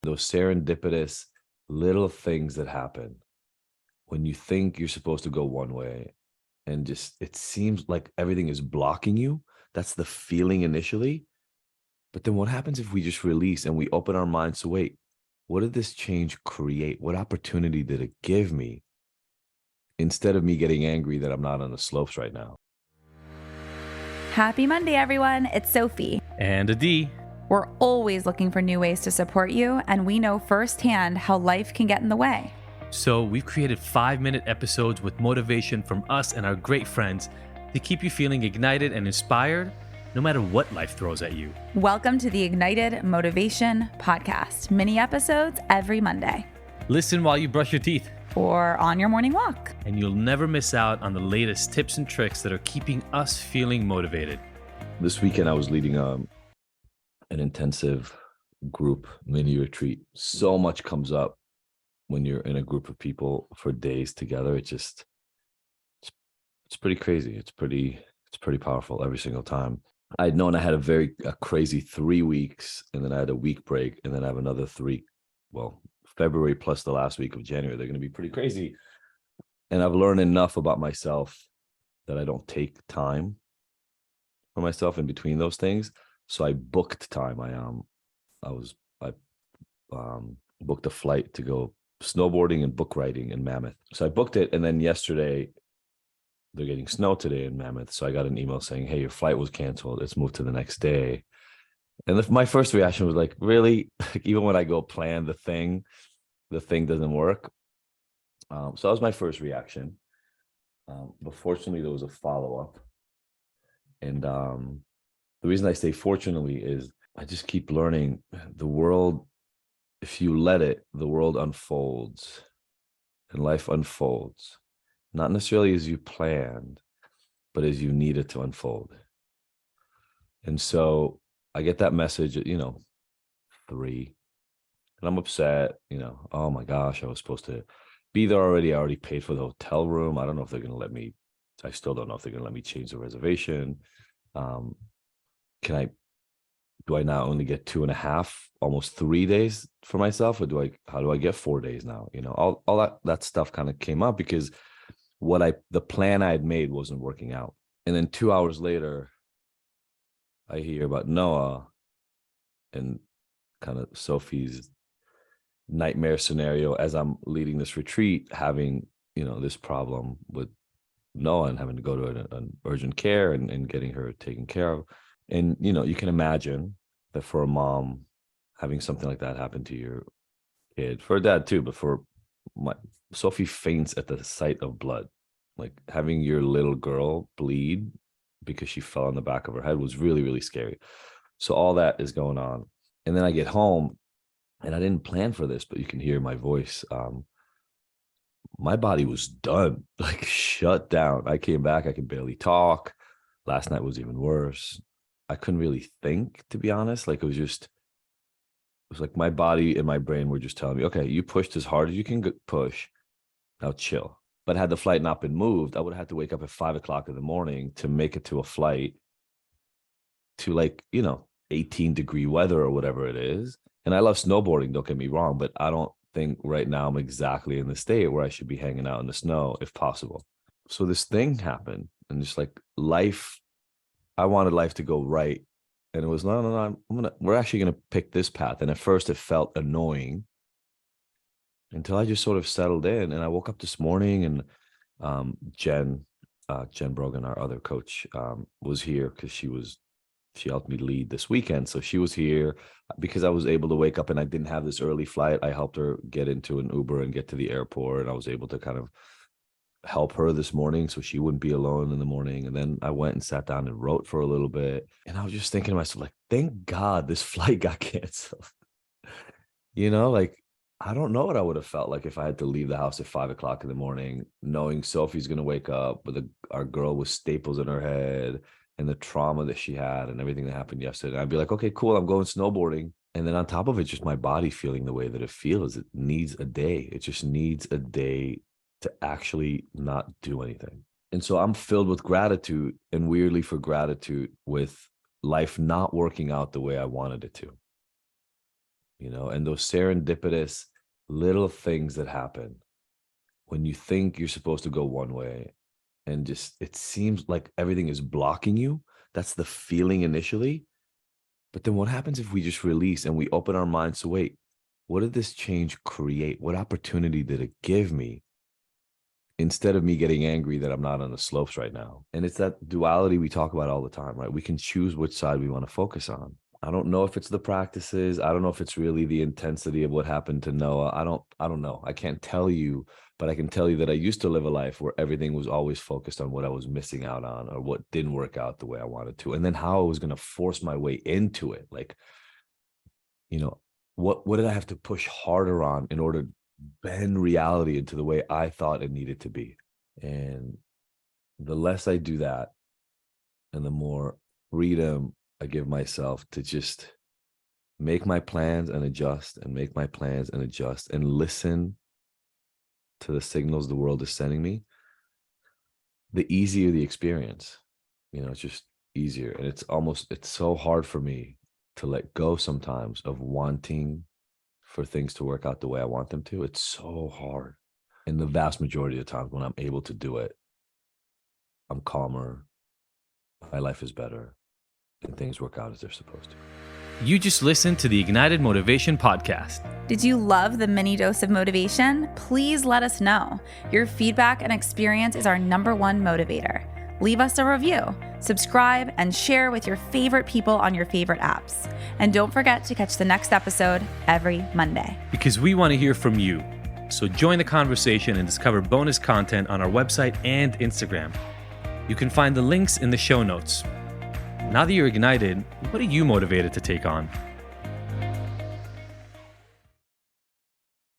Those serendipitous little things that happen when you think you're supposed to go one way and just it seems like everything is blocking you. That's the feeling initially. But then what happens if we just release and we open our minds to wait, what did this change create? What opportunity did it give me? Instead of me getting angry that I'm not on the slopes right now. Happy Monday, everyone. It's Sophie. And Adi. We're always looking for new ways to support you, and we know firsthand how life can get in the way. So we've created 5-minute episodes with motivation from us and our great friends to keep you feeling ignited and inspired no matter what life throws at you. Welcome to the Ignited Motivation Podcast. Mini episodes every Monday. Listen while you brush your teeth. Or on your morning walk. And you'll never miss out on the latest tips and tricks that are keeping us feeling motivated. This weekend, I was leading an intensive group mini retreat. So much comes up when you're in a group of people for days together. It's pretty crazy. It's pretty powerful every single time. I'd known I had a crazy 3 weeks, and then I had a week break, and then I have another 3. Well, February plus the last week of January, they're going to be pretty crazy. And I've learned enough about myself that I don't take time for myself in between those things. So I booked time. I booked a flight to go snowboarding and book riding in Mammoth. So I booked it, and then yesterday they're getting snow today in Mammoth. So I got an email saying, "Hey, your flight was canceled. It's moved to the next day." And my first reaction was like, really? Even when I go plan the thing doesn't work. So that was my first reaction. But fortunately, there was a follow-up. And the reason I say fortunately is I just keep learning. The world, if you let it, the world unfolds and life unfolds. Not necessarily as you planned, but as you need it to unfold. And so I get that message at, 3. And I'm upset, oh my gosh, I was supposed to be there already. I already paid for the hotel room. I don't know if they're going to let me. I still don't know if they're going to let me change the reservation. Do I now only get 2.5, almost 3 days for myself? Or how do I get 4 days now? All that stuff kind of came up because the plan I had made wasn't working out. And then 2 hours later, I hear about Noah and kind of Sophie's nightmare scenario as I'm leading this retreat, having, this problem with Noah and having to go to an urgent care and getting her taken care of. And, you can imagine that for a mom, having something like that happen to your kid, for a dad too, but Sophie faints at the sight of blood. Like having your little girl bleed because she fell on the back of her head was really, really scary. So all that is going on. And then I get home, and I didn't plan for this, but you can hear my voice. My body was done, like shut down. I came back, I could barely talk. Last night was even worse. I couldn't really think, to be honest. Like it was like my body and my brain were just telling me, okay, you pushed as hard as you can push. Now chill. But had the flight not been moved, I would have had to wake up at 5 o'clock in the morning to make it to a flight to 18-degree weather or whatever it is. And I love snowboarding, don't get me wrong, but I don't think right now I'm exactly in the state where I should be hanging out in the snow if possible. So this thing happened, and just like life, I wanted life to go right. And it was, no, we're actually going to pick this path. And at first it felt annoying until I just sort of settled in. And I woke up this morning, and Jen Brogan, our other coach, was here because she helped me lead this weekend. So she was here because I was able to wake up and I didn't have this early flight. I helped her get into an Uber and get to the airport. And I was able to kind of help her this morning so she wouldn't be alone in the morning. And then I went and sat down and wrote for a little bit. And I was just thinking to myself, like, thank God this flight got canceled. I don't know what I would have felt like if I had to leave the house at 5 o'clock in the morning, knowing Sophie's going to wake up with our girl with staples in her head and the trauma that she had and everything that happened yesterday. And I'd be like, okay, cool, I'm going snowboarding. And then on top of it, just my body feeling the way that it feels. It needs a day. It just needs a day to actually not do anything. And so I'm filled with gratitude, and weirdly for gratitude with life not working out the way I wanted it to. and those serendipitous little things that happen when you think you're supposed to go one way and just it seems like everything is blocking you. That's the feeling initially. But then what happens if we just release and we open our minds to wait, what did this change create? What opportunity did it give me? Instead of me getting angry that I'm not on the slopes right now. And it's that duality we talk about all the time, right? We can choose which side we want to focus on. I don't know if it's the practices. I don't know if it's really the intensity of what happened to Noah. I don't know. I can't tell you, but I can tell you that I used to live a life where everything was always focused on what I was missing out on or what didn't work out the way I wanted to. And then how I was going to force my way into it. Like, what did I have to push harder on in order to bend reality into the way I thought it needed to be? And the less I do that and the more freedom I give myself to just make my plans and adjust and make my plans and adjust and listen to the signals the world is sending me, the easier the experience. It's just easier. And it's so hard for me to let go sometimes of wanting for things to work out the way I want them to. It's so hard. And the vast majority of the times when I'm able to do it, I'm calmer, my life is better, and things work out as they're supposed to. You just listened to the Ignited Motivation Podcast. Did you love the mini dose of motivation? Please let us know. Your feedback and experience is our #1 motivator. Leave us a review, subscribe, and share with your favorite people on your favorite apps. And don't forget to catch the next episode every Monday. Because we want to hear from you. So join the conversation and discover bonus content on our website and Instagram. You can find the links in the show notes. Now that you're ignited, what are you motivated to take on?